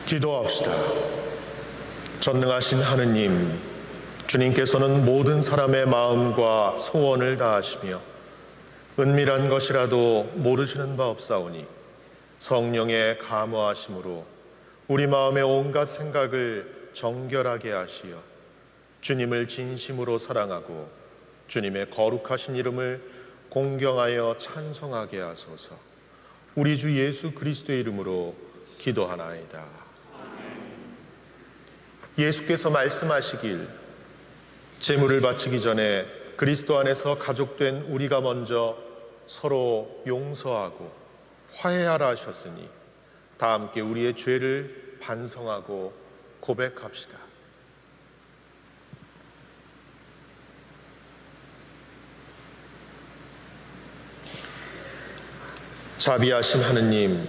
기도합시다. 전능하신 하느님, 주님께서는 모든 사람의 마음과 소원을 다하시며 은밀한 것이라도 모르시는 바 없사오니 성령의 감화하심으로 우리 마음의 온갖 생각을 정결하게 하시어 주님을 진심으로 사랑하고 주님의 거룩하신 이름을 공경하여 찬송하게 하소서. 우리 주 예수 그리스도의 이름으로 기도하나이다. 예수께서 말씀하시길 제물을 바치기 전에 그리스도 안에서 가족된 우리가 먼저 서로 용서하고 화해하라 하셨으니 다 함께 우리의 죄를 반성하고 고백합시다. 자비하신 하느님,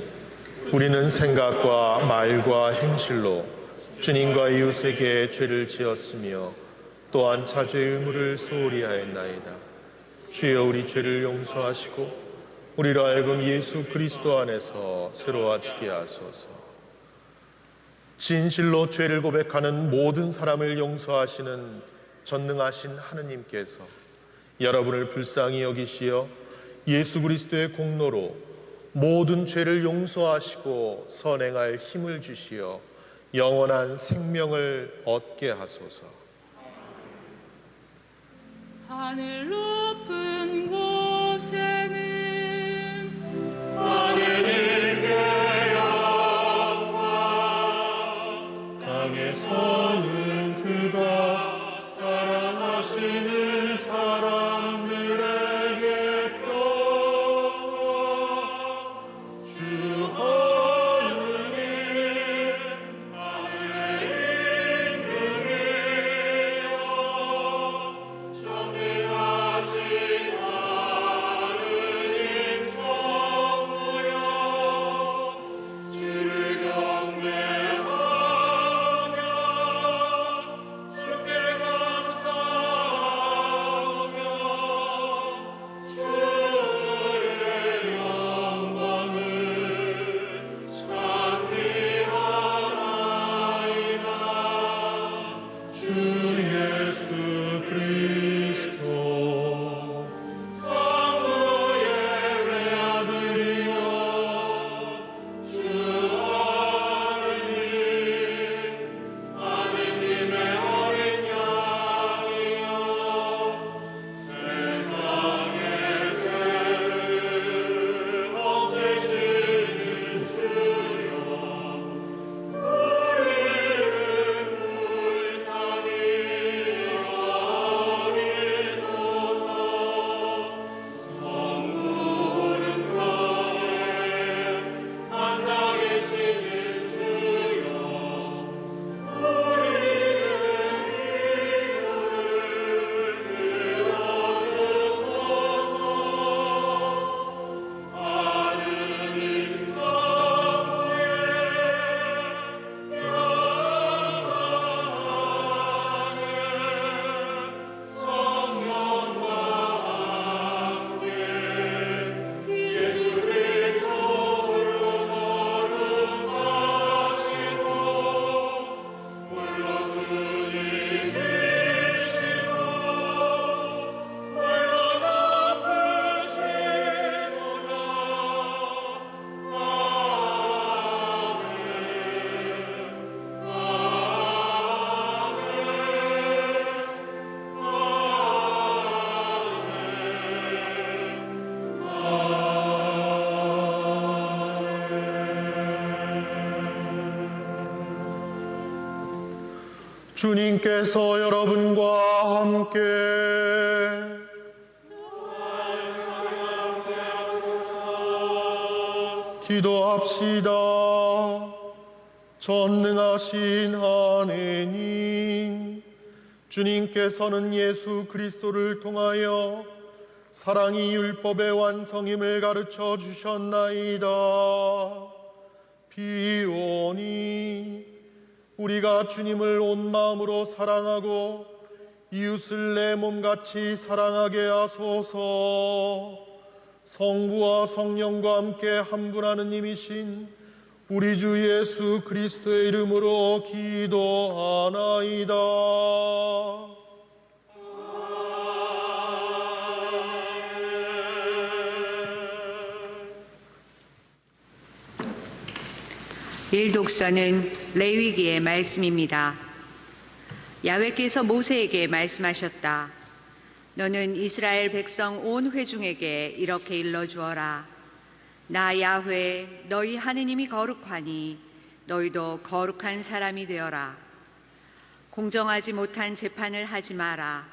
우리는 생각과 말과 행실로 주님과 이웃에게 죄를 지었으며 또한 자주의 의무를 소홀히 하였나이다. 주여, 우리 죄를 용서하시고 우리로 하여금 예수 그리스도 안에서 새로워지게 하소서. 진실로 죄를 고백하는 모든 사람을 용서하시는 전능하신 하느님께서 여러분을 불쌍히 여기시어 예수 그리스도의 공로로 모든 죄를 용서하시고 선행할 힘을 주시어 영원한 생명을 얻게 하소서. 하늘 높은 곳에는 하느님께 영광, 땅에서는 그가 사랑하시는 사람들에게 평화. 주 하느님, 하늘의 임금이여, 전능하신 하느님 성부여, 주를 경배하며 주께 감사하며 주의 영광을 찬미하나이다. 주 예수 그리스도 성부의 외아들이여, 주 하느님, 하느님의 어린 양이여, 세상의 죄를 없애시는 주여, 우리를 불쌍히 여기소서. 성부 오른편에 앉아 계시는 주여, 우리의 기도를 들어주소서. 하느님 성부의 영광 안에 성령과 함께 예수 그리스도 홀로 거룩하시고 홀로 주님이시고 홀로 높으시도다. 주님께서 여러분과 함께 기도합시다. 전능하신 하느님, 주님께서는 예수 그리스도를 통하여 사랑이 율법의 완성임을 가르쳐 주셨나이다. 비오니 우리가 주님을 온 마음으로 사랑하고 이웃을 내 몸같이 사랑하게 하소서. 성부와 성령과 함께 한 분 하느님이신 우리 주 예수 그리스도의 이름으로 기도하나이다. 일독서는 레위기의 말씀입니다. 야훼께서 모세에게 말씀하셨다. 너는 이스라엘 백성 온 회중에게 이렇게 일러주어라. 나 야훼 너희 하느님이 거룩하니 너희도 거룩한 사람이 되어라. 공정하지 못한 재판을 하지 마라.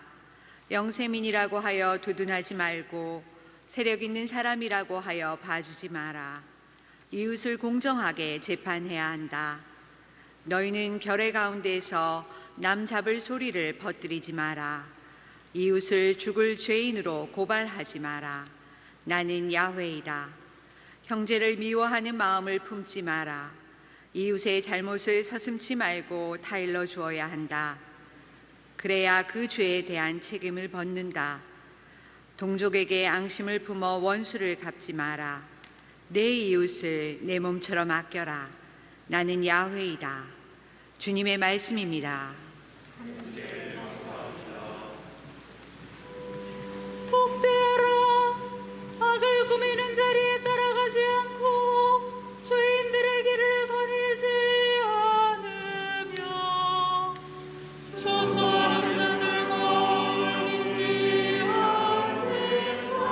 영세민이라고 하여 두둔하지 말고 세력 있는 사람이라고 하여 봐주지 마라. 이웃을 공정하게 재판해야 한다. 너희는 결의 가운데서 남 잡을 소리를 퍼뜨리지 마라. 이웃을 죽을 죄인으로 고발하지 마라. 나는 야훼이다. 형제를 미워하는 마음을 품지 마라. 이웃의 잘못을 서슴지 말고 타일러 주어야 한다. 그래야 그 죄에 대한 책임을 벗는다. 동족에게 앙심을 품어 원수를 갚지 마라. 내 이웃을 내 몸처럼 아껴라. 나는 야훼이다. 주님의 말씀입니다. 복되어라. 악을 꾸미는 자리에 따라가지 않고 죄인들의 길을 거닐지 않으며 조소하는 자들과 어울리지 않는 사람.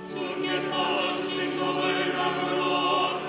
주께서 신복을 나누어서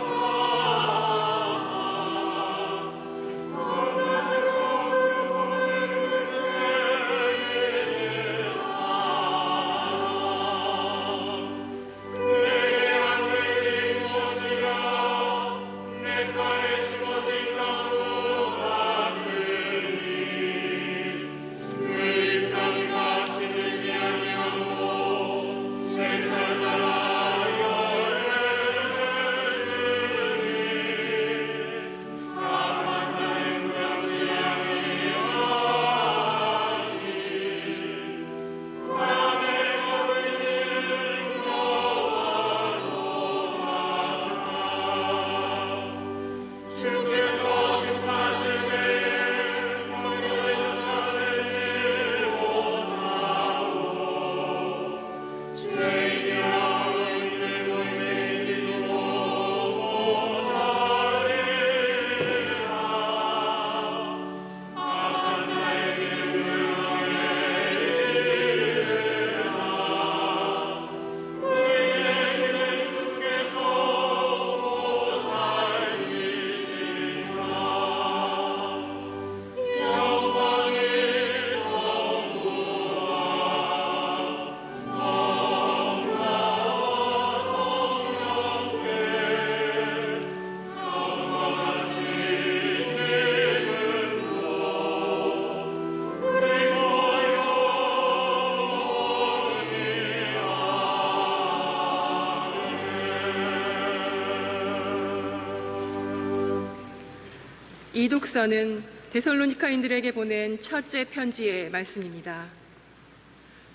이 독서는 데살로니가인들에게 보낸 첫째 편지의 말씀입니다.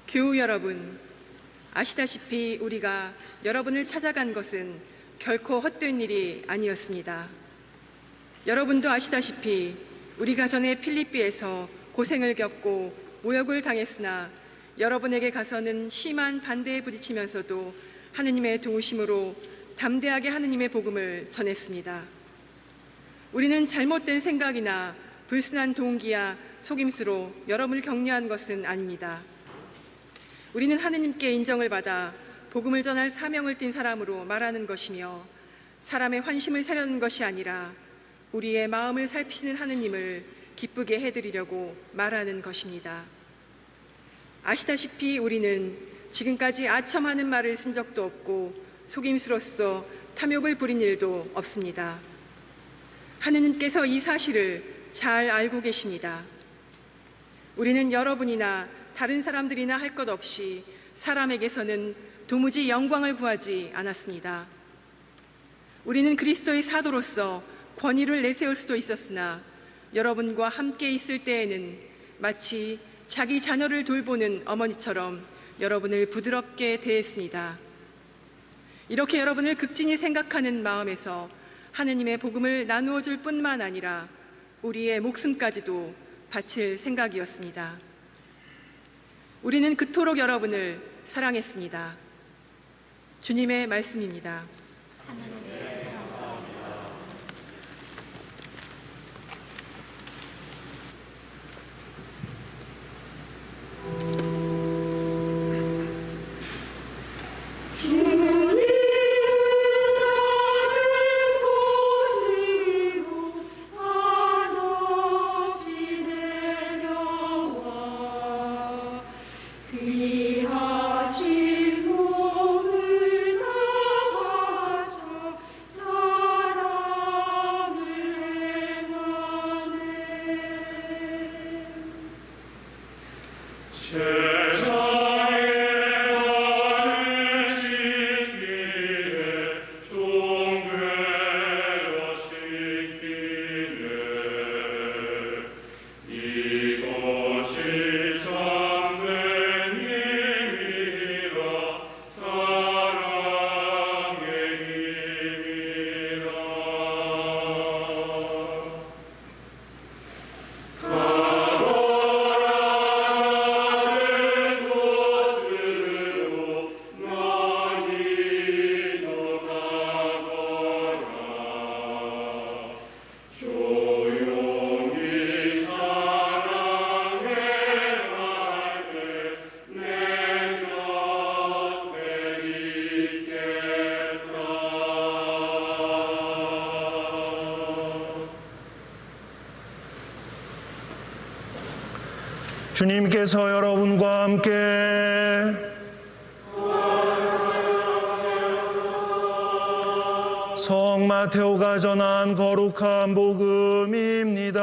교우 여러분, 아시다시피 우리가 여러분을 찾아간 것은 결코 헛된 일이 아니었습니다. 여러분도 아시다시피 우리가 전에 필립비에서 고생을 겪고 모욕을 당했으나 여러분에게 가서는 심한 반대에 부딪히면서도 하느님의 도우심으로 담대하게 하느님의 복음을 전했습니다. 우리는 잘못된 생각이나 불순한 동기야 속임수로 여러분을 격려한 것은 아닙니다. 우리는 하느님께 인정을 받아 복음을 전할 사명을 띤 사람으로 말하는 것이며 사람의 환심을 사려는 것이 아니라 우리의 마음을 살피시는 하느님을 기쁘게 해드리려고 말하는 것입니다. 아시다시피 우리는 지금까지 아첨하는 말을 쓴 적도 없고 속임수로서 탐욕을 부린 일도 없습니다. 하느님께서 이 사실을 잘 알고 계십니다. 우리는 여러분이나 다른 사람들이나 할 것 없이 사람에게서는 도무지 영광을 구하지 않았습니다. 우리는 그리스도의 사도로서 권위를 내세울 수도 있었으나 여러분과 함께 있을 때에는 마치 자기 자녀를 돌보는 어머니처럼 여러분을 부드럽게 대했습니다. 이렇게 여러분을 극진히 생각하는 마음에서 하느님의 복음을 나누어 줄 뿐만 아니라 우리의 목숨까지도 바칠 생각이었습니다. 우리는 그토록 여러분을 사랑했습니다. 주님의 말씀입니다. 주님께서 여러분과 함께 성 마테오가 전한 거룩한 복음입니다.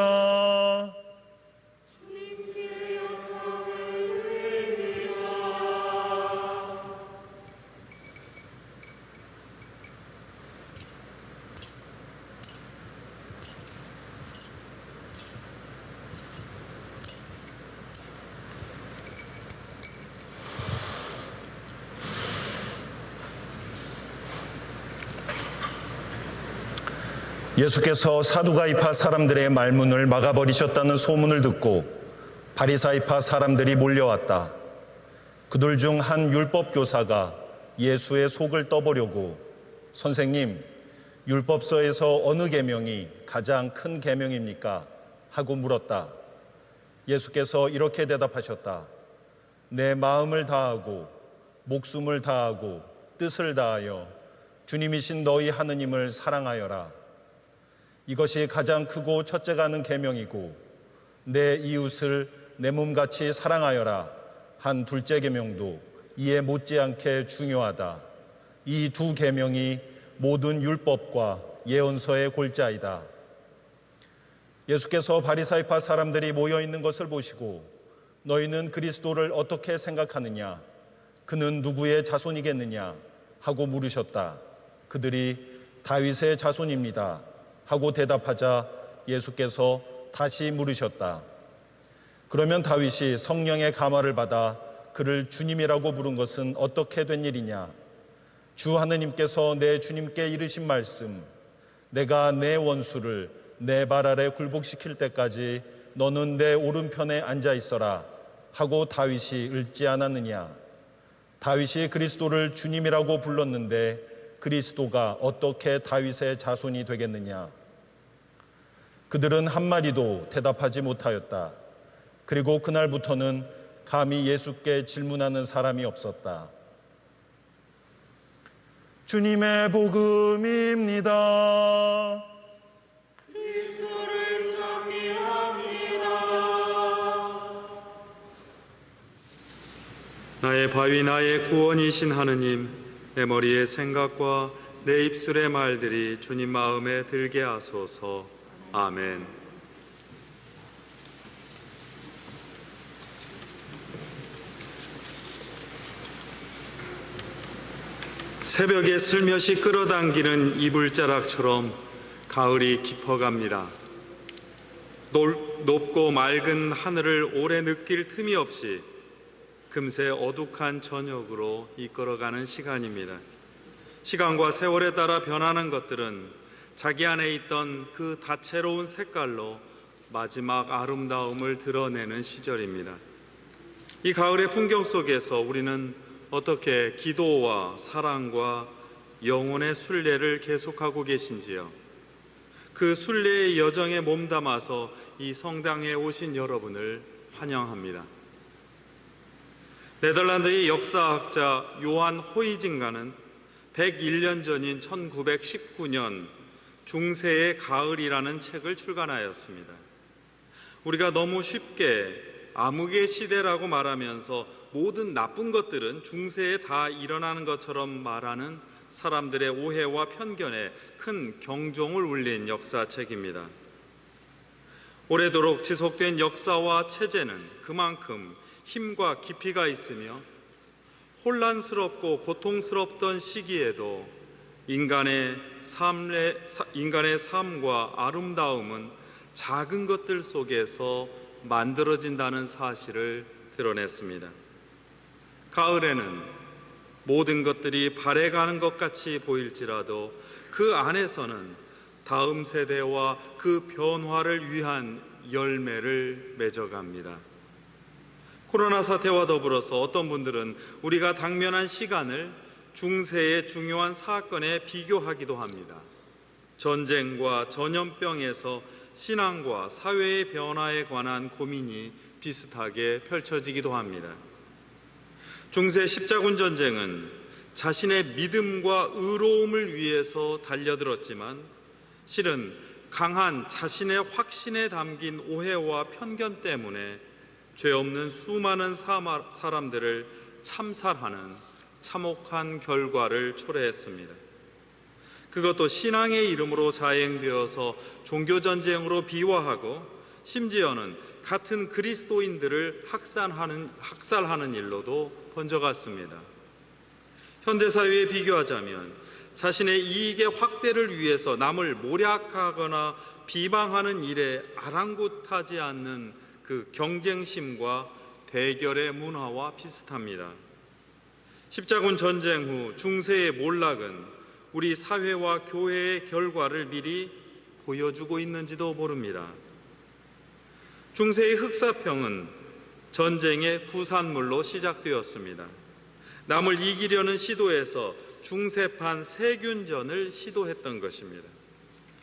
예수께서 사두가이파 사람들의 말문을 막아버리셨다는 소문을 듣고 바리사이파 사람들이 몰려왔다. 그들 중 한 율법 교사가 예수의 속을 떠보려고 선생님, 율법서에서 어느 계명이 가장 큰 계명입니까? 하고 물었다. 예수께서 이렇게 대답하셨다. 내 마음을 다하고 목숨을 다하고 뜻을 다하여 주님이신 너희 하느님을 사랑하여라. 이것이 가장 크고 첫째가 하는 계명이고 내 이웃을 내 몸같이 사랑하여라 한 둘째 계명도 이에 못지않게 중요하다. 이 두 계명이 모든 율법과 예언서의 골자이다. 예수께서 바리사이파 사람들이 모여 있는 것을 보시고 너희는 그리스도를 어떻게 생각하느냐? 그는 누구의 자손이겠느냐? 하고 물으셨다. 그들이 다윗의 자손입니다. 하고 대답하자 예수께서 다시 물으셨다. 그러면 다윗이 성령의 감화를 받아 그를 주님이라고 부른 것은 어떻게 된 일이냐? 주 하느님께서 내 주님께 이르신 말씀, 내가 내 원수를 내 발 아래 굴복시킬 때까지 너는 내 오른편에 앉아 있어라 하고 다윗이 읽지 않았느냐? 다윗이 그리스도를 주님이라고 불렀는데 그리스도가 어떻게 다윗의 자손이 되겠느냐? 그들은 한마디도 대답하지 못하였다. 그리고 그날부터는 감히 예수께 질문하는 사람이 없었다. 주님의 복음입니다. 그리스도를 찬미합니다. 나의 바위 나의 구원이신 하느님, 내 머리의 생각과 내 입술의 말들이 주님 마음에 들게 하소서. 아멘. 새벽에 슬며시 끌어당기는 이불자락처럼 가을이 깊어갑니다. 높고 맑은 하늘을 오래 느낄 틈이 없이 금세 어둑한 저녁으로 이끌어가는 시간입니다. 시간과 세월에 따라 변하는 것들은 자기 안에 있던 그 다채로운 색깔로 마지막 아름다움을 드러내는 시절입니다. 이 가을의 풍경 속에서 우리는 어떻게 기도와 사랑과 영혼의 순례를 계속하고 계신지요? 그 순례의 여정에 몸담아서 이 성당에 오신 여러분을 환영합니다. 네덜란드의 역사학자 요한 호이징가는 101년 전인 1919년 중세의 가을이라는 책을 출간하였습니다. 우리가 너무 쉽게 암흑의 시대라고 말하면서 모든 나쁜 것들은 중세에 다 일어나는 것처럼 말하는 사람들의 오해와 편견에 큰 경종을 울린 역사책입니다. 오래도록 지속된 역사와 체제는 그만큼 힘과 깊이가 있으며 혼란스럽고 고통스럽던 시기에도 인간의 삶과 아름다움은 작은 것들 속에서 만들어진다는 사실을 드러냈습니다. 가을에는 모든 것들이 바래가는 것 같이 보일지라도 그 안에서는 다음 세대와 그 변화를 위한 열매를 맺어갑니다. 코로나 사태와 더불어서 어떤 분들은 우리가 당면한 시간을 중세의 중요한 사건에 비교하기도 합니다. 전쟁과 전염병에서 신앙과 사회의 변화에 관한 고민이 비슷하게 펼쳐지기도 합니다. 중세 십자군 전쟁은 자신의 믿음과 의로움을 위해서 달려들었지만 실은 강한 자신의 확신에 담긴 오해와 편견 때문에 죄 없는 수많은 사람들을 참살하는 참혹한 결과를 초래했습니다. 그것도 신앙의 이름으로 자행되어서 종교전쟁으로 비화하고 심지어는 같은 그리스도인들을 학살하는 일로도 번져갔습니다. 현대사회에 비교하자면 자신의 이익의 확대를 위해서 남을 모략하거나 비방하는 일에 아랑곳하지 않는 그 경쟁심과 대결의 문화와 비슷합니다. 십자군 전쟁 후 중세의 몰락은 우리 사회와 교회의 결과를 미리 보여주고 있는지도 모릅니다. 중세의 흑사병은 전쟁의 부산물로 시작되었습니다. 남을 이기려는 시도에서 중세판 세균전을 시도했던 것입니다.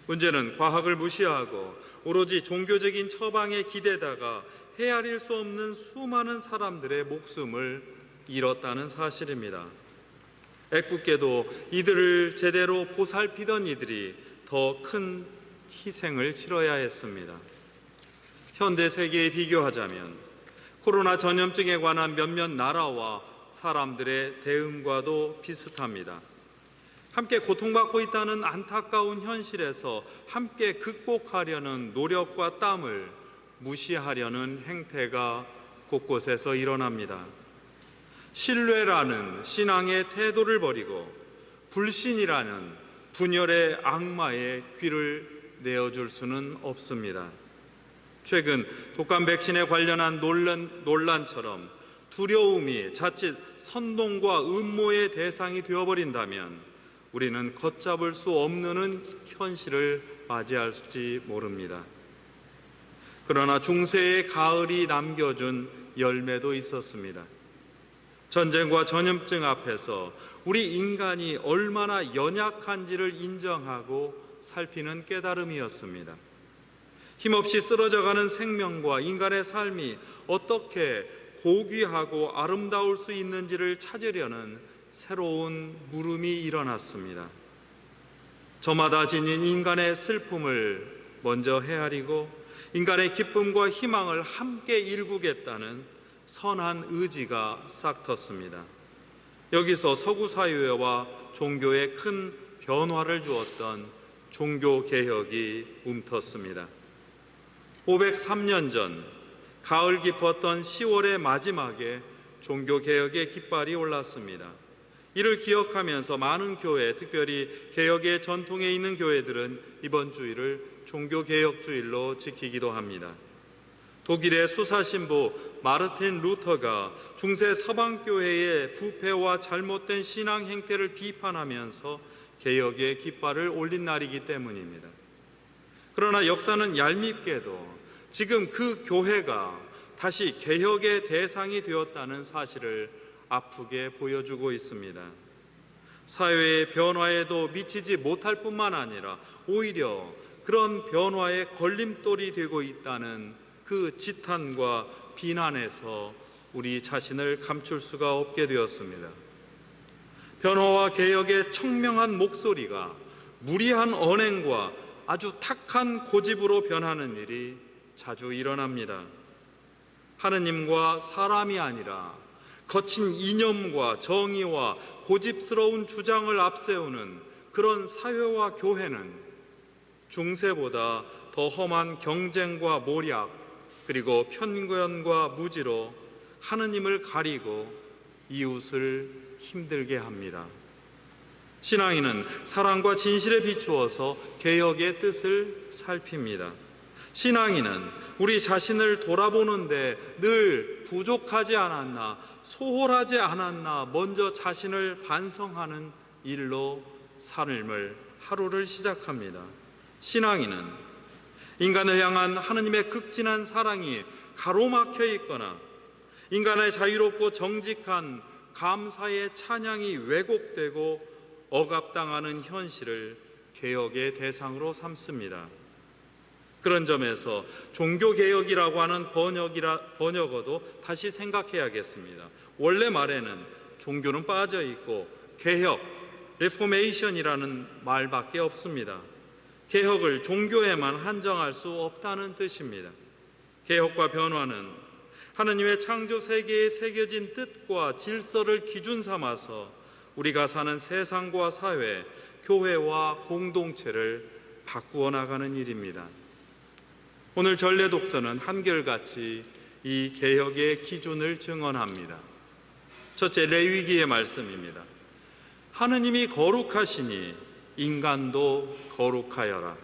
문제는 과학을 무시하고 오로지 종교적인 처방에 기대다가 헤아릴 수 없는 수많은 사람들의 목숨을 잃었다는 사실입니다. 애꿎게도 이들을 제대로 보살피던 이들이 더 큰 희생을 치러야 했습니다. 현대 세계에 비교하자면 코로나 전염증에 관한 몇몇 나라와 사람들의 대응과도 비슷합니다. 함께 고통받고 있다는 안타까운 현실에서 함께 극복하려는 노력과 땀을 무시하려는 행태가 곳곳에서 일어납니다. 신뢰라는 신앙의 태도를 버리고 불신이라는 분열의 악마에 귀를 내어줄 수는 없습니다. 최근 독감 백신에 관련한 논란처럼 두려움이 자칫 선동과 음모의 대상이 되어버린다면 우리는 걷잡을 수 없는 현실을 맞이할지 모릅니다. 그러나 중세의 가을이 남겨준 열매도 있었습니다. 전쟁과 전염증 앞에서 우리 인간이 얼마나 연약한지를 인정하고 살피는 깨달음이었습니다. 힘없이 쓰러져가는 생명과 인간의 삶이 어떻게 고귀하고 아름다울 수 있는지를 찾으려는 새로운 물음이 일어났습니다. 저마다 지닌 인간의 슬픔을 먼저 헤아리고 인간의 기쁨과 희망을 함께 일구겠다는 선한 의지가 싹텄습니다. 여기서 서구 사회와 종교에 큰 변화를 주었던 종교개혁이 움텄습니다. 503년 전 가을 깊었던 10월의 마지막에 종교개혁의 깃발이 올랐습니다. 이를 기억하면서 많은 교회, 특별히 개혁의 전통에 있는 교회들은 이번 주일을 종교개혁주일로 지키기도 합니다. 독일의 수사신부 마르틴 루터가 중세 서방교회의 부패와 잘못된 신앙 행태를 비판하면서 개혁의 깃발을 올린 날이기 때문입니다. 그러나 역사는 얄밉게도 지금 그 교회가 다시 개혁의 대상이 되었다는 사실을 아프게 보여주고 있습니다. 사회의 변화에도 미치지 못할 뿐만 아니라 오히려 그런 변화의 걸림돌이 되고 있다는 그 지탄과 비난에서 우리 자신을 감출 수가 없게 되었습니다. 변화와 개혁의 청명한 목소리가 무리한 언행과 아주 탁한 고집으로 변하는 일이 자주 일어납니다. 하느님과 사람이 아니라 거친 이념과 정의와 고집스러운 주장을 앞세우는 그런 사회와 교회는 중세보다 더 험한 경쟁과 모략, 그리고 편견과 무지로 하느님을 가리고 이웃을 힘들게 합니다. 신앙인은 사랑과 진실에 비추어서 개혁의 뜻을 살핍니다. 신앙인은 우리 자신을 돌아보는데 늘 부족하지 않았나, 소홀하지 않았나 먼저 자신을 반성하는 일로 삶을, 하루를 시작합니다. 신앙인은 인간을 향한 하느님의 극진한 사랑이 가로막혀 있거나 인간의 자유롭고 정직한 감사의 찬양이 왜곡되고 억압당하는 현실을 개혁의 대상으로 삼습니다. 그런 점에서 종교개혁이라고 하는 번역어도 다시 생각해야겠습니다. 원래 말에는 종교는 빠져 있고 개혁, 레포메이션이라는 말밖에 없습니다. 개혁을 종교에만 한정할 수 없다는 뜻입니다. 개혁과 변화는 하느님의 창조 세계에 새겨진 뜻과 질서를 기준 삼아서 우리가 사는 세상과 사회, 교회와 공동체를 바꾸어 나가는 일입니다. 오늘 전례 독서는 한결같이 이 개혁의 기준을 증언합니다. 첫째, 레위기의 말씀입니다. 하느님이 거룩하시니 인간도 거룩하여라.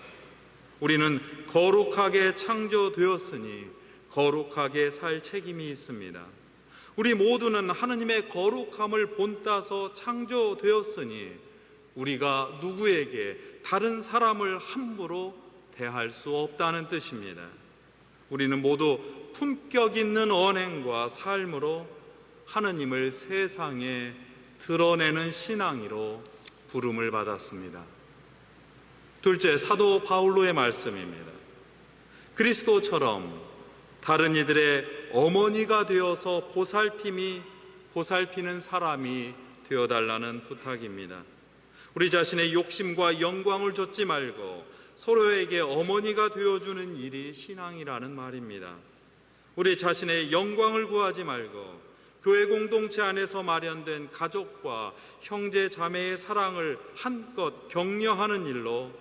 우리는 거룩하게 창조되었으니 거룩하게 살 책임이 있습니다. 우리 모두는 하느님의 거룩함을 본따서 창조되었으니 우리가 누구에게 다른 사람을 함부로 대할 수 없다는 뜻입니다. 우리는 모두 품격 있는 언행과 삶으로 하느님을 세상에 드러내는 신앙이로 부름을 받았습니다. 둘째, 사도 바울로의 말씀입니다. 그리스도처럼 다른 이들의 어머니가 되어서 보살피는 사람이 되어달라는 부탁입니다. 우리 자신의 욕심과 영광을 좇지 말고 서로에게 어머니가 되어주는 일이 신앙이라는 말입니다. 우리 자신의 영광을 구하지 말고 교회 공동체 안에서 마련된 가족과 형제 자매의 사랑을 한껏 격려하는 일로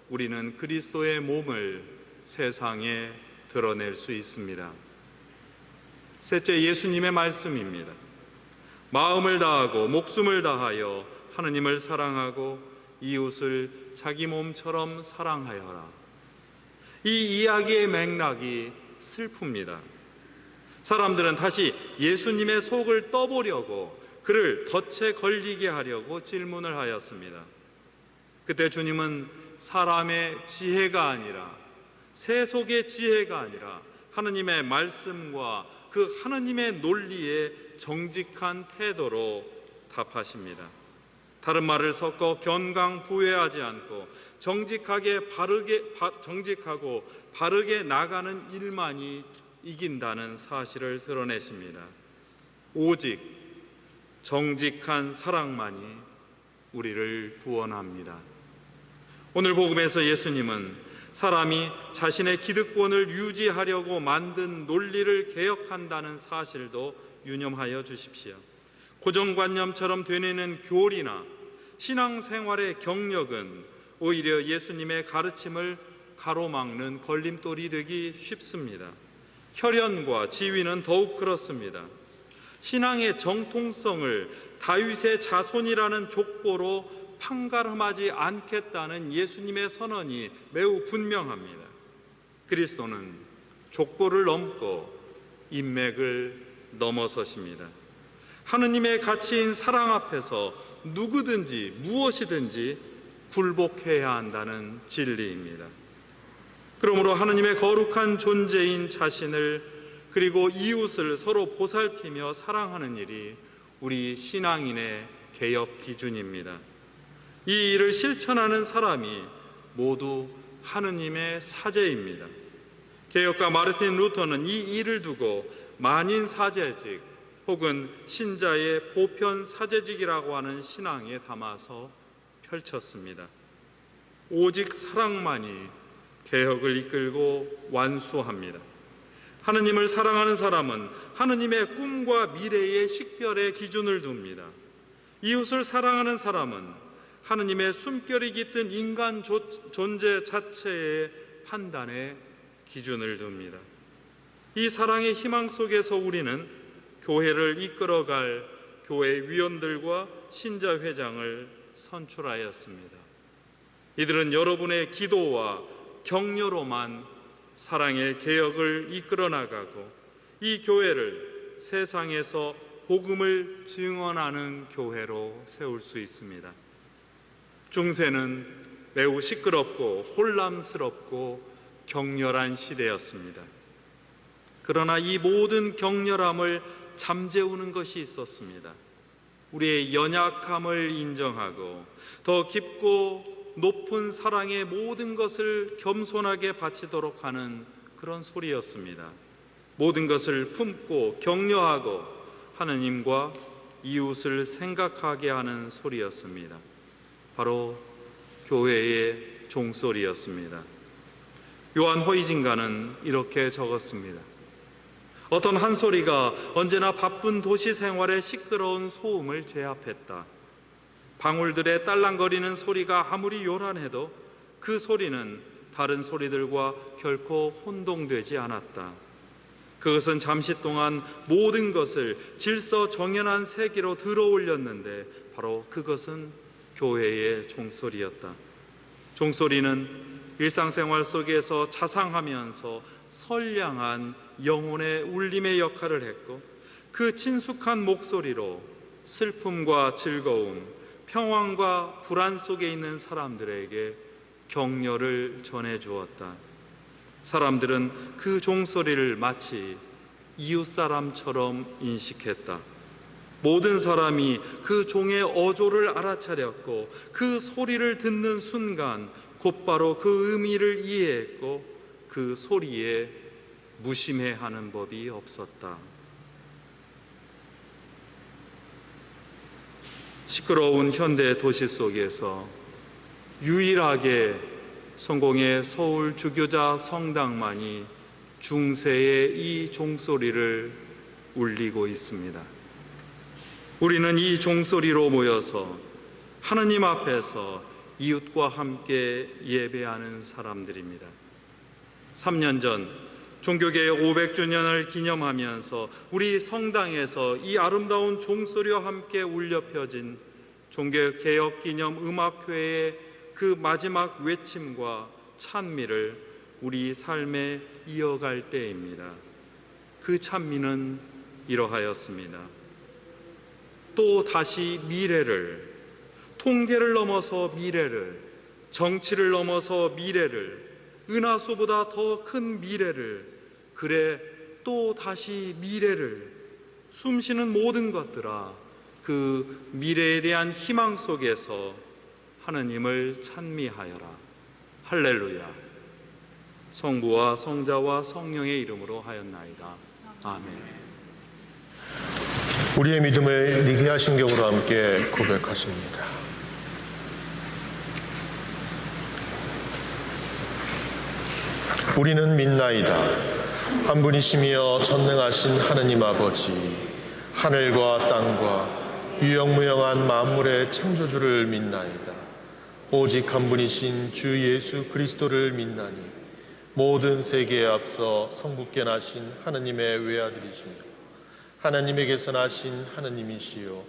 우리는 그리스도의 몸을 세상에 드러낼 수 있습니다. 셋째, 예수님의 말씀입니다. 마음을 다하고 목숨을 다하여 하느님을 사랑하고 이웃을 자기 몸처럼 사랑하여라. 이 이야기의 맥락이 슬픕니다. 사람들은 다시 예수님의 속을 떠보려고 그를 덫에 걸리게 하려고 질문을 하였습니다. 그때 주님은 사람의 지혜가 아니라, 세속의 지혜가 아니라 하느님의 말씀과 그 하느님의 논리에 정직한 태도로 답하십니다. 다른 말을 섞어 견강부회하지 않고 정직하고 바르게 나가는 일만이 이긴다는 사실을 드러내십니다. 오직 정직한 사랑만이 우리를 구원합니다. 오늘 복음에서 예수님은 사람이 자신의 기득권을 유지하려고 만든 논리를 개혁한다는 사실도 유념하여 주십시오. 고정관념처럼 되뇌는 교리나 신앙생활의 경력은 오히려 예수님의 가르침을 가로막는 걸림돌이 되기 쉽습니다. 혈연과 지위는 더욱 그렇습니다. 신앙의 정통성을 다윗의 자손이라는 족보로 판가름하지 않겠다는 예수님의 선언이 매우 분명합니다. 그리스도는 족보를 넘고 인맥을 넘어서십니다. 하느님의 가치인 사랑 앞에서 누구든지 무엇이든지 굴복해야 한다는 진리입니다. 그러므로 하느님의 거룩한 존재인 자신을 그리고 이웃을 서로 보살피며 사랑하는 일이 우리 신앙인의 개혁 기준입니다. 이 일을 실천하는 사람이 모두 하느님의 사제입니다. 개혁가 마르틴 루터는 이 일을 두고 만인 사제직 혹은 신자의 보편 사제직이라고 하는 신앙에 담아서 펼쳤습니다. 오직 사랑만이 개혁을 이끌고 완수합니다. 하느님을 사랑하는 사람은 하느님의 꿈과 미래의 식별의 기준을 둡니다. 이웃을 사랑하는 사람은 하느님의 숨결이 깃든 인간 존재 자체의 판단에 기준을 둡니다. 이 사랑의 희망 속에서 우리는 교회를 이끌어갈 교회 위원들과 신자회장을 선출하였습니다. 이들은 여러분의 기도와 격려로만 사랑의 개혁을 이끌어 나가고 이 교회를 세상에서 복음을 증언하는 교회로 세울 수 있습니다. 중세는 매우 시끄럽고 혼란스럽고 격렬한 시대였습니다. 그러나 이 모든 격렬함을 잠재우는 것이 있었습니다. 우리의 연약함을 인정하고 더 깊고 높은 사랑의 모든 것을 겸손하게 바치도록 하는 그런 소리였습니다. 모든 것을 품고 격려하고 하느님과 이웃을 생각하게 하는 소리였습니다. 바로 교회의 종소리였습니다. 요한 허이진가는 이렇게 적었습니다. 어떤 한 소리가 언제나 바쁜 도시 생활의 시끄러운 소음을 제압했다. 방울들의 딸랑거리는 소리가 아무리 요란해도 그 소리는 다른 소리들과 결코 혼동되지 않았다. 그것은 잠시 동안 모든 것을 질서정연한 세계로 들어올렸는데 바로 그것은 교회의 종소리였다. 종소리는 일상생활 속에서 자상하면서 선량한 영혼의 울림의 역할을 했고 그 친숙한 목소리로 슬픔과 즐거움, 평안과 불안 속에 있는 사람들에게 격려를 전해주었다. 사람들은 그 종소리를 마치 이웃사람처럼 인식했다. 모든 사람이 그 종의 어조를 알아차렸고 그 소리를 듣는 순간 곧바로 그 의미를 이해했고 그 소리에 무심해하는 법이 없었다. 시끄러운 현대 도시 속에서 유일하게 성공의 서울 주교자 성당만이 중세의 이 종소리를 울리고 있습니다. 우리는 이 종소리로 모여서 하느님 앞에서 이웃과 함께 예배하는 사람들입니다. 3년 전 종교개혁 500주년을 기념하면서 우리 성당에서 이 아름다운 종소리와 함께 울려 펴진 종교개혁 기념 음악회의 그 마지막 외침과 찬미를 우리 삶에 이어갈 때입니다. 그 찬미는 이러하였습니다. 또 다시 미래를, 통계를 넘어서 미래를, 정치를 넘어서 미래를, 은하수보다 더 큰 미래를, 그래 또 다시 미래를, 숨쉬는 모든 것들아 그 미래에 대한 희망 속에서 하느님을 찬미하여라. 할렐루야. 성부와 성자와 성령의 이름으로 하였나이다. 아멘. 우리의 믿음을 니게아 신경으로 함께 고백하십니다. 우리는 믿나이다. 한 분이시며 전능하신 하느님 아버지, 하늘과 땅과 유영무영한 만물의 창조주를 믿나이다. 오직 한 분이신 주 예수 그리스도를 믿나니 모든 세계에 앞서 성부께 나신 하느님의 외아들이시며 하나님에게서 나신 하느님이시요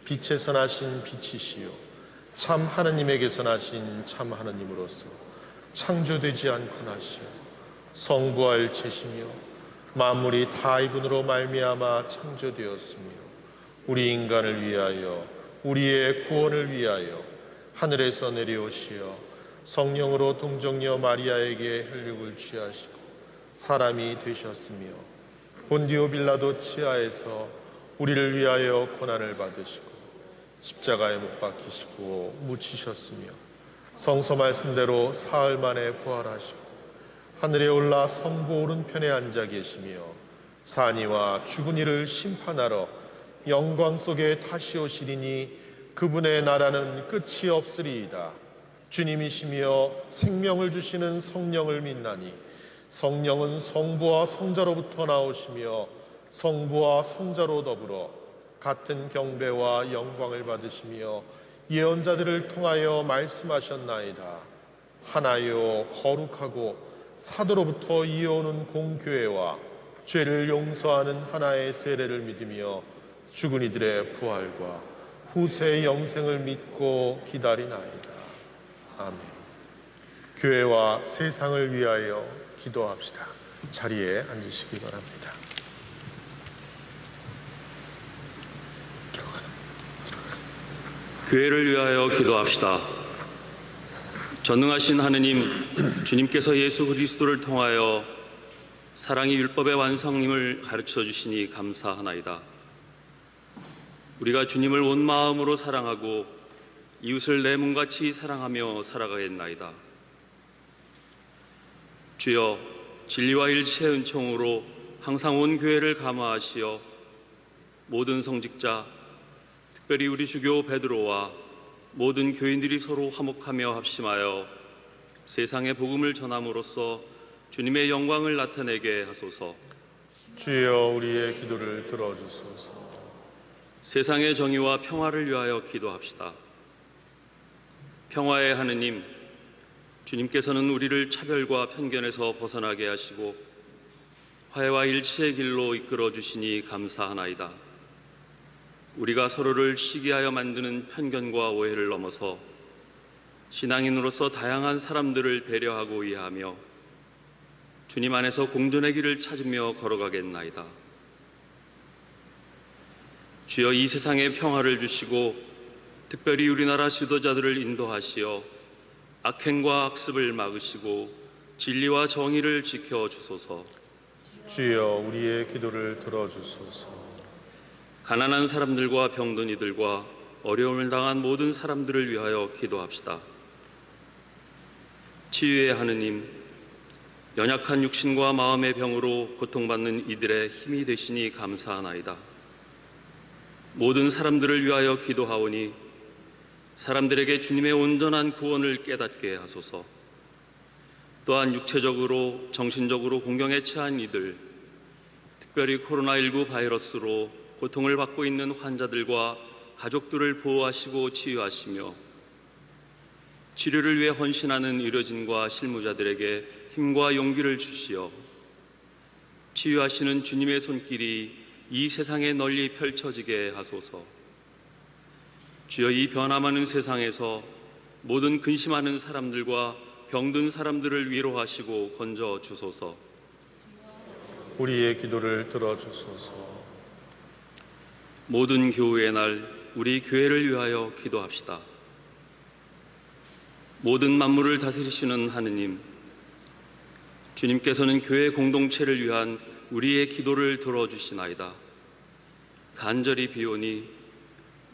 빛에서 나신 빛이시요 참 하느님에게서 나신 참 하느님으로서 창조되지 않고 나시오 성부와 일체시며 만물이 다 이분으로 말미암아 창조되었으며 우리 인간을 위하여 우리의 구원을 위하여 하늘에서 내려오시어 성령으로 동정녀 마리아에게 혈육을 취하시고 사람이 되셨으며 본디오 빌라도 치하에서 우리를 위하여 고난을 받으시고 십자가에 못 박히시고 묻히셨으며 성서 말씀대로 사흘 만에 부활하시고 하늘에 올라 성부 오른편에 앉아 계시며 산이와 죽은 이를 심판하러 영광 속에 다시 오시리니 그분의 나라는 끝이 없으리이다. 주님이시며 생명을 주시는 성령을 믿나니 성령은 성부와 성자로부터 나오시며 성부와 성자로 더불어 같은 경배와 영광을 받으시며 예언자들을 통하여 말씀하셨나이다. 하나요 거룩하고 사도로부터 이어오는 공교회와 죄를 용서하는 하나의 세례를 믿으며 죽은 이들의 부활과 후세의 영생을 믿고 기다리나이다. 아멘. 교회와 세상을 위하여 기도합시다. 자리에 앉으시기 바랍니다. 교회를 위하여 기도합시다. 전능하신 하느님, 주님께서 예수 그리스도를 통하여 사랑이 율법의 완성임을 가르쳐 주시니 감사하나이다. 우리가 주님을 온 마음으로 사랑하고 이웃을 내 몸같이 사랑하며 살아가겠나이다. 주여, 진리와 일치의 은총으로 항상 온 교회를 감화하시어 모든 성직자, 특별히 우리 주교 베드로와 모든 교인들이 서로 화목하며 합심하여 세상의 복음을 전함으로써 주님의 영광을 나타내게 하소서. 주여, 우리의 기도를 들어주소서. 세상의 정의와 평화를 위하여 기도합시다. 평화의 하느님, 주님께서는 우리를 차별과 편견에서 벗어나게 하시고 화해와 일치의 길로 이끌어 주시니 감사하나이다. 우리가 서로를 시기하여 만드는 편견과 오해를 넘어서 신앙인으로서 다양한 사람들을 배려하고 이해하며 주님 안에서 공존의 길을 찾으며 걸어가겠나이다. 주여, 이 세상에 평화를 주시고 특별히 우리나라 지도자들을 인도하시어 악행과 악습을 막으시고 진리와 정의를 지켜주소서. 주여, 우리의 기도를 들어주소서. 가난한 사람들과 병든 이들과 어려움을 당한 모든 사람들을 위하여 기도합시다. 치유의 하느님, 연약한 육신과 마음의 병으로 고통받는 이들의 힘이 되시니 감사하나이다. 모든 사람들을 위하여 기도하오니 사람들에게 주님의 온전한 구원을 깨닫게 하소서. 또한 육체적으로 정신적으로 공경에 처한 이들, 특별히 코로나19 바이러스로 고통을 받고 있는 환자들과 가족들을 보호하시고 치유하시며 치료를 위해 헌신하는 의료진과 실무자들에게 힘과 용기를 주시어 치유하시는 주님의 손길이 이 세상에 널리 펼쳐지게 하소서. 주여, 이 변화 많은 세상에서 모든 근심하는 사람들과 병든 사람들을 위로하시고 건져 주소서. 우리의 기도를 들어주소서. 모든 교우의 날 우리 교회를 위하여 기도합시다. 모든 만물을 다스리시는 하느님, 주님께서는 교회 공동체를 위한 우리의 기도를 들어주시나이다. 간절히 비오니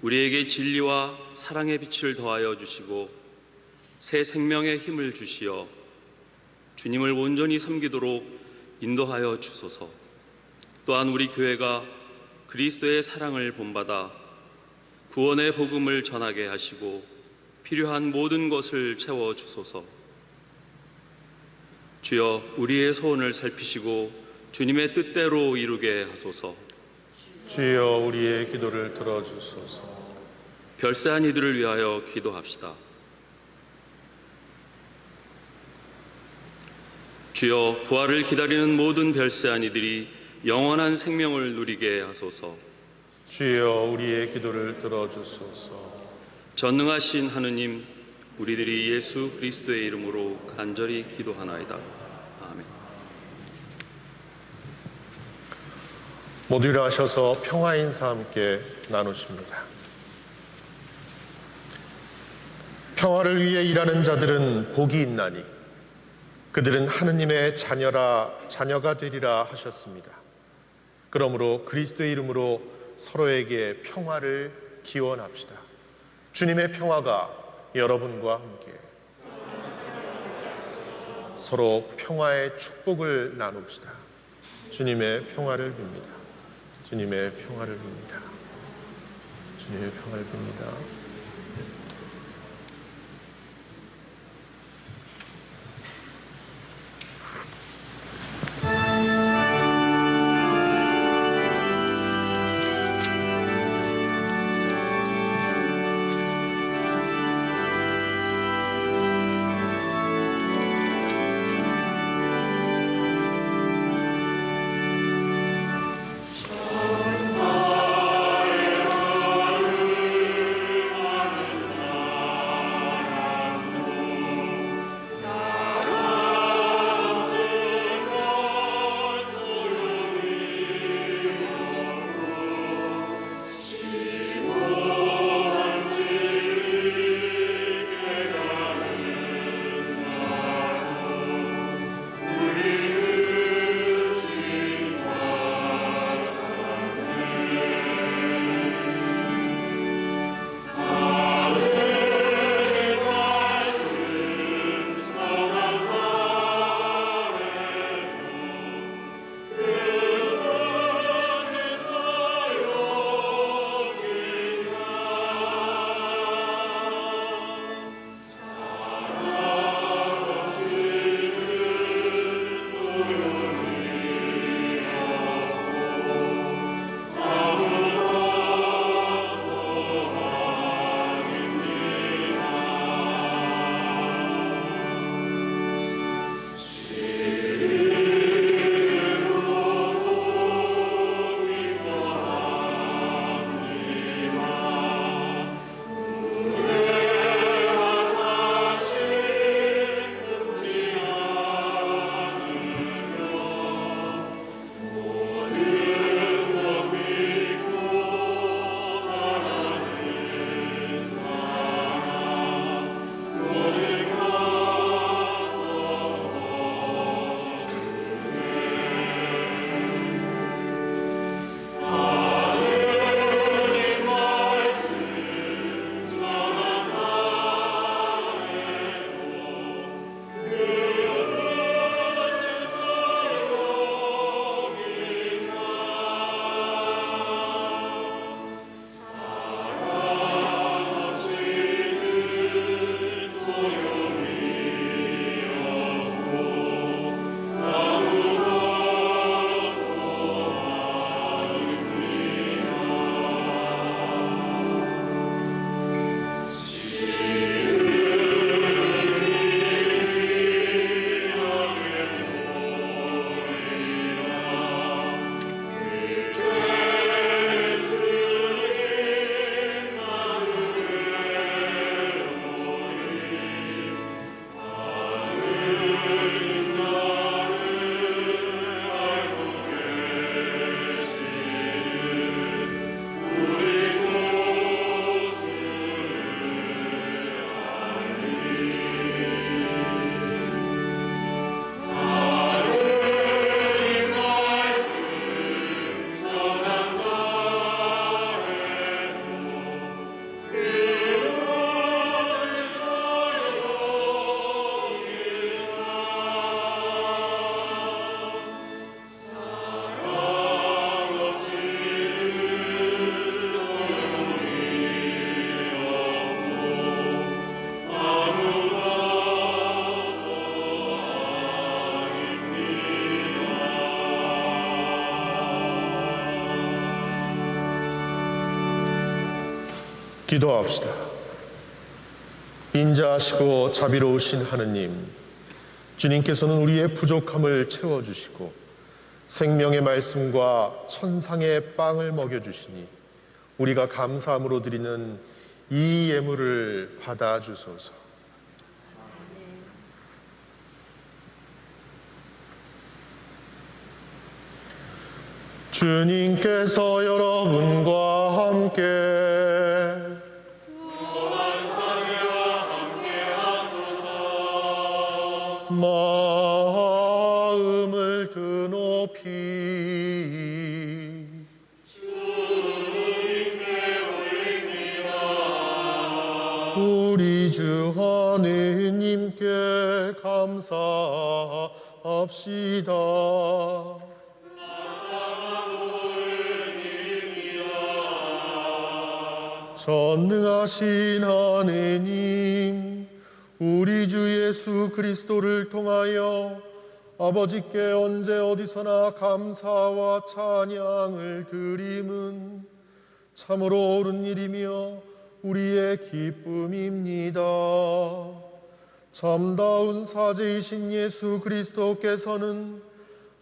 우리에게 진리와 사랑의 빛을 더하여 주시고 새 생명의 힘을 주시어 주님을 온전히 섬기도록 인도하여 주소서. 또한 우리 교회가 그리스도의 사랑을 본받아 구원의 복음을 전하게 하시고 필요한 모든 것을 채워 주소서. 주여, 우리의 소원을 살피시고 주님의 뜻대로 이루게 하소서. 주여, 우리의 기도를 들어주소서. 별세한 이들을 위하여 기도합시다. 주여, 부활을 기다리는 모든 별세한 이들이 영원한 생명을 누리게 하소서. 주여, 우리의 기도를 들어주소서. 전능하신 하느님, 우리들이 예수 그리스도의 이름으로 간절히 기도하나이다. 아멘. 모두 일어나셔서 평화 인사 함께 나누십니다. 평화를 위해 일하는 자들은 복이 있나니 그들은 하느님의 자녀가 되리라 하셨습니다. 그러므로 그리스도의 이름으로 서로에게 평화를 기원합시다. 주님의 평화가 여러분과 함께 서로 평화의 축복을 나눕시다. 주님의 평화를 빕니다. 주님의 평화를 빕니다. 주님의 평화를 빕니다. 기도합시다. 인자하시고 자비로우신 하느님, 주님께서는 우리의 부족함을 채워주시고 생명의 말씀과 천상의 빵을 먹여주시니 우리가 감사함으로 드리는 이 예물을 받아주소서. 주님께서 여러분과 함께 마음을 드높이 우리 주 하느님께 감사합시다. 전능하신 하느님, 우리 주 예수 그리스도를 통하여 아버지께 언제 어디서나 감사와 찬양을 드림은 참으로 옳은 일이며 우리의 기쁨입니다. 참다운 사제이신 예수 그리스도께서는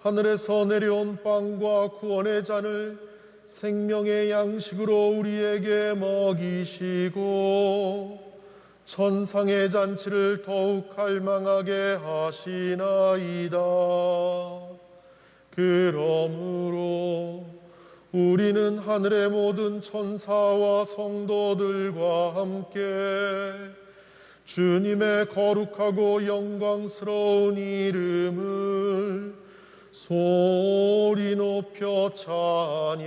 하늘에서 내려온 빵과 구원의 잔을 생명의 양식으로 우리에게 먹이시고 천상의 잔치를 더욱 갈망하게 하시나이다. 그러므로 우리는 하늘의 모든 천사와 성도들과 함께 주님의 거룩하고 영광스러운 이름을 소리 높여 찬양하나이다.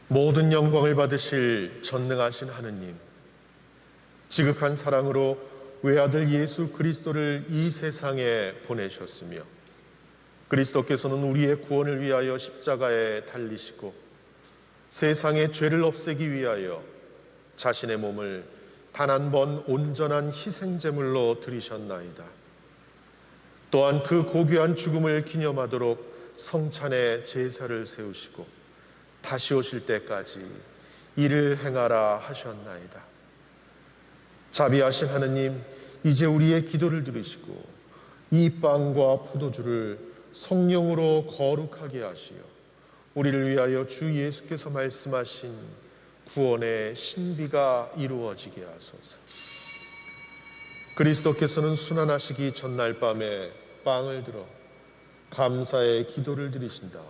모든 영광을 받으실 전능하신 하느님, 지극한 사랑으로 외아들 예수 그리스도를 이 세상에 보내셨으며 그리스도께서는 우리의 구원을 위하여 십자가에 달리시고 세상의 죄를 없애기 위하여 자신의 몸을 단 한 번 온전한 희생제물로 드리셨나이다. 또한 그 고귀한 죽음을 기념하도록 성찬의 제사를 세우시고 다시 오실 때까지 이를 행하라 하셨나이다. 자비하신 하느님, 이제 우리의 기도를 들으시고 이 빵과 포도주를 성령으로 거룩하게 하시어 우리를 위하여 주 예수께서 말씀하신 구원의 신비가 이루어지게 하소서. 그리스도께서는 순환하시기 전날 밤에 빵을 들어 감사의 기도를 드리신 다음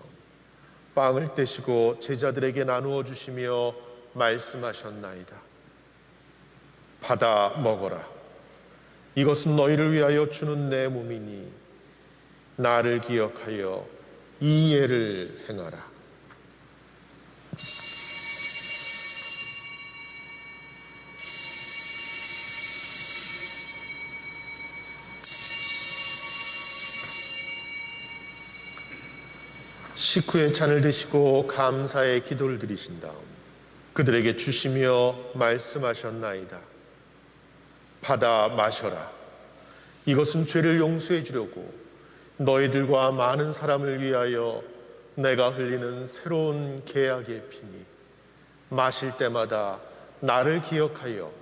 빵을 떼시고 제자들에게 나누어 주시며 말씀하셨나이다. 받아 먹어라. 이것은 너희를 위하여 주는 내 몸이니 나를 기억하여 이 예를 행하라. 식후에 잔을 드시고 감사의 기도를 드리신 다음 그들에게 주시며 말씀하셨나이다. 받아 마셔라. 이것은 죄를 용서해 주려고 너희들과 많은 사람을 위하여 내가 흘리는 새로운 계약의 피니 마실 때마다 나를 기억하여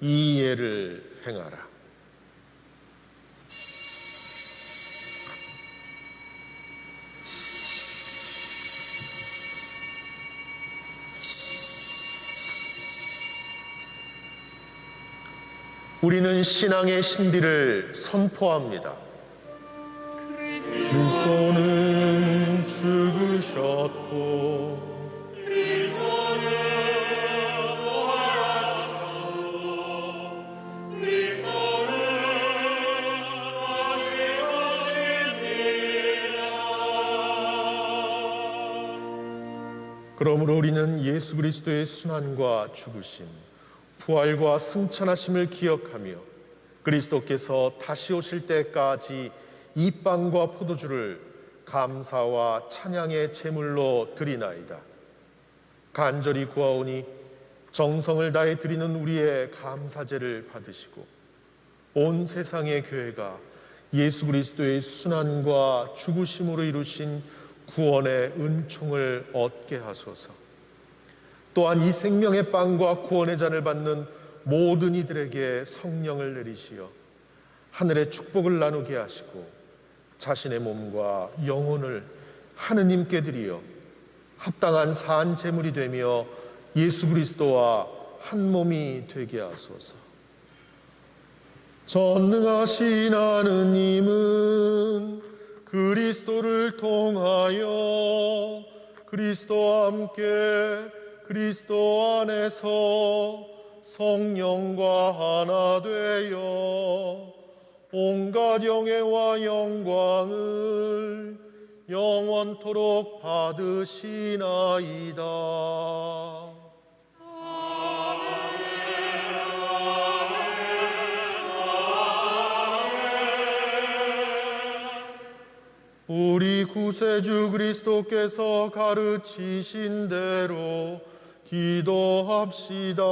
이 예를 행하라. 우리는 신앙의 신비를 선포합니다. 그리스도는 죽으셨고 그러므로 우리는 예수 그리스도의 순환과 죽으심, 부활과 승천하심을 기억하며 그리스도께서 다시 오실 때까지 이 빵과 포도주를 감사와 찬양의 제물로 드리나이다. 간절히 구하오니 정성을 다해 드리는 우리의 감사제를 받으시고 온 세상의 교회가 예수 그리스도의 순환과 죽으심으로 이루신 구원의 은총을 얻게 하소서. 또한 이 생명의 빵과 구원의 잔을 받는 모든 이들에게 성령을 내리시어 하늘의 축복을 나누게 하시고 자신의 몸과 영혼을 하느님께 드리어 합당한 산 제물이 되며 예수 그리스도와 한 몸이 되게 하소서. 전능하신 하느님은 그리스도를 통하여 그리스도와 함께 그리스도 안에서 성령과 하나 되어 온갖 영예와 영광을 영원토록 받으시나이다. 우리 구세주 그리스도께서 가르치신 대로 기도합시다.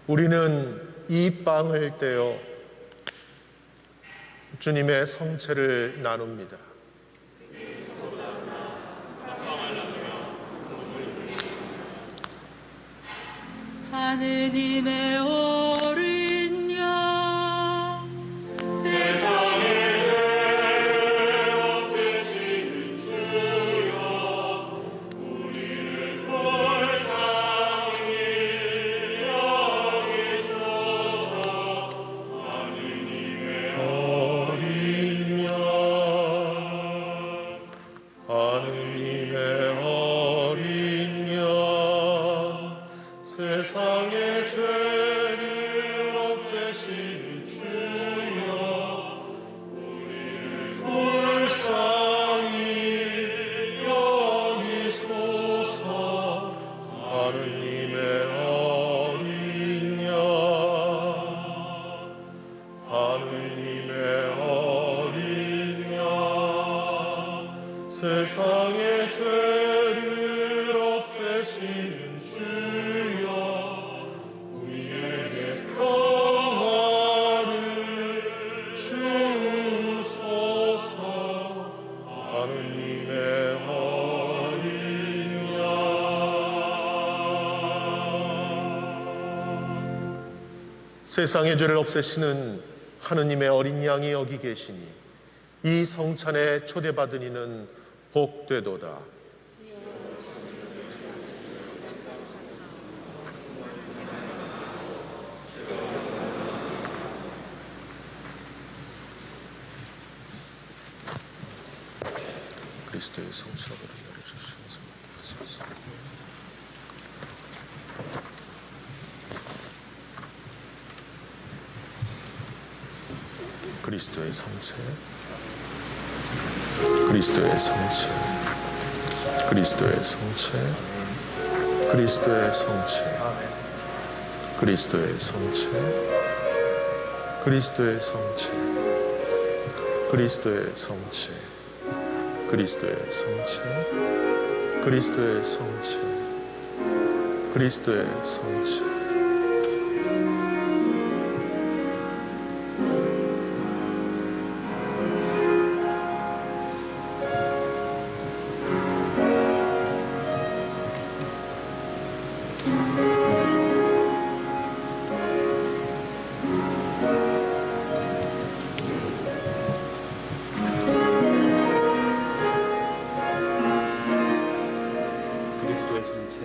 우리는 이 빵을 떼어 주님의 성체를 나눕니다. 하느님의 어린 양 세상의 죄를 없애시는 주여 우리를 불쌍히 여기소서. 하느님의 어린 양, 하느님의 어린 양, 세상의 죄를 없애시는 주여 우리를 불쌍히 여기소서. 하느님의 어린 양, 하느님의 어린 양, 세상의 죄를 없애시는 주여 우리에게 평화를 주소서. 하느님의 어린 양. 세상의 죄를 없애시는 하느님의 어린 양이 여기 계시니 이 성찬에 초대받은 이는 복되도다. 그리스도의 성찬으로 열어주시면서 그리스도의 성체, 그리스도의 성체. 그리스도의 성체, 그리스도의 성체, 그리스도의 성체, 그리스도의 성체, 그리스도의 성체, 그리스도의 성체, 그리스도의 성체, 그리스도의 성체. 그리스도의 성체,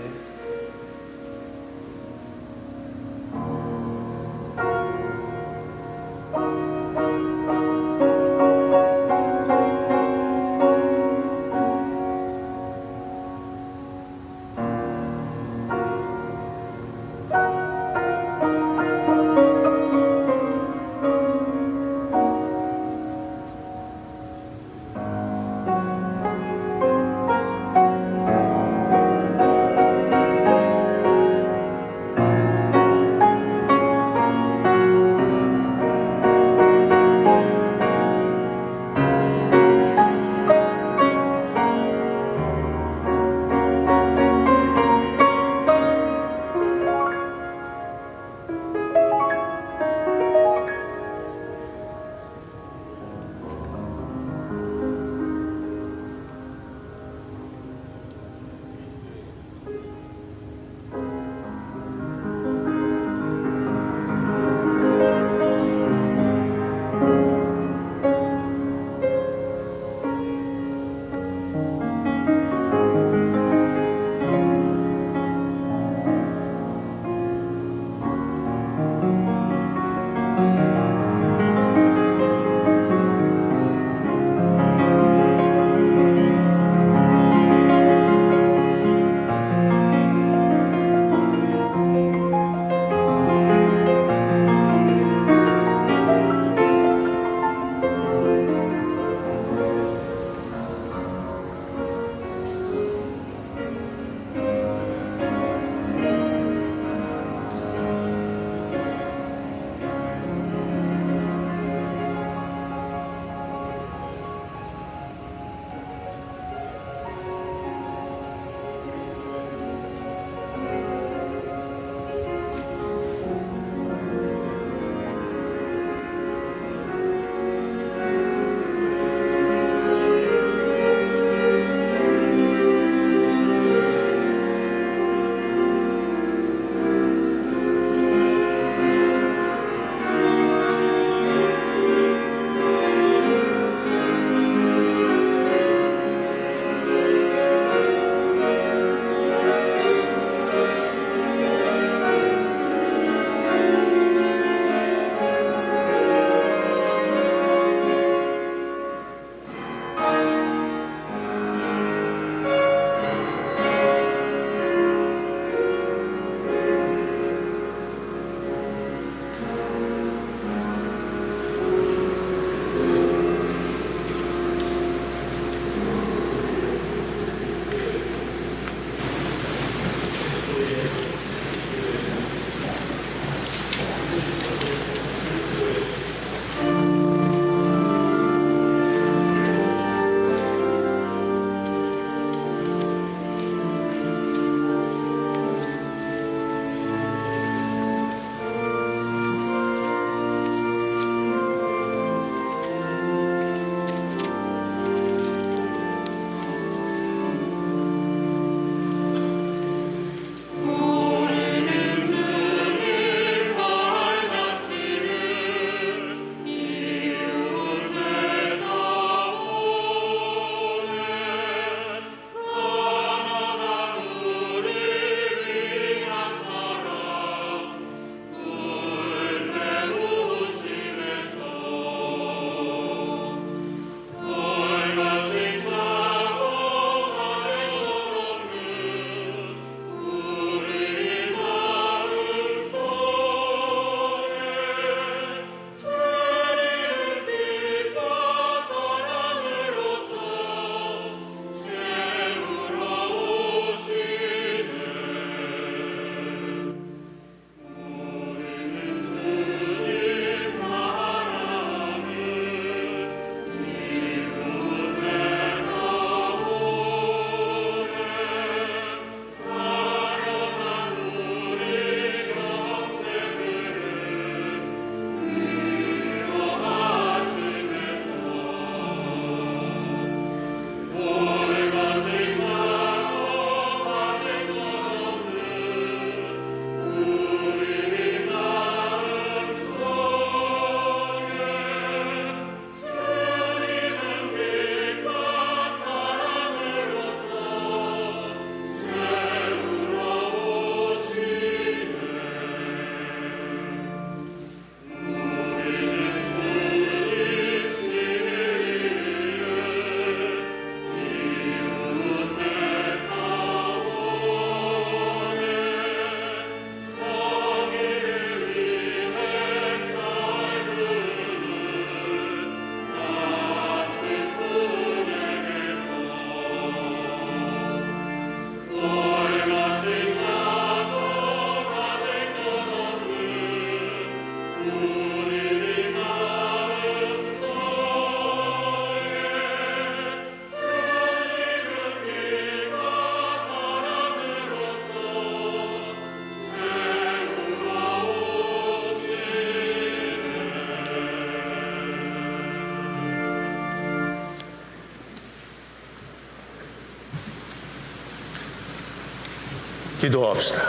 기도합시다.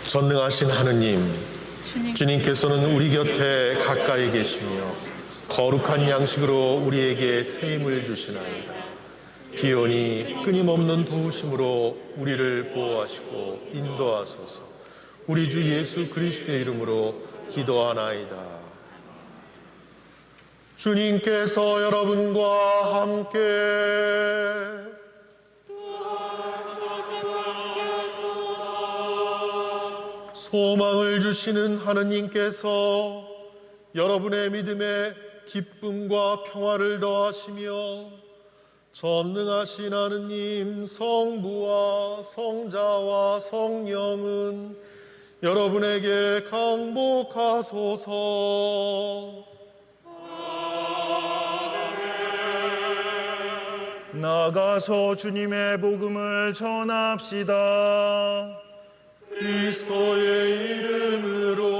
전능하신 하느님, 주님께서는 우리 곁에 가까이 계시며 거룩한 양식으로 우리에게 새 힘을 주시나이다. 기온이 끊임없는 도우심으로 우리를 보호하시고 인도하소서. 우리 주 예수 그리스도의 이름으로 기도하나이다. 주님께서 여러분과 함께 소망을 주시는 하느님께서 여러분의 믿음에 기쁨과 평화를 더하시며 전능하신 하느님 성부와 성자와 성령은 여러분에게 강복하소서. 나가서 주님의 복음을 전합시다. 그리스도의 이름으로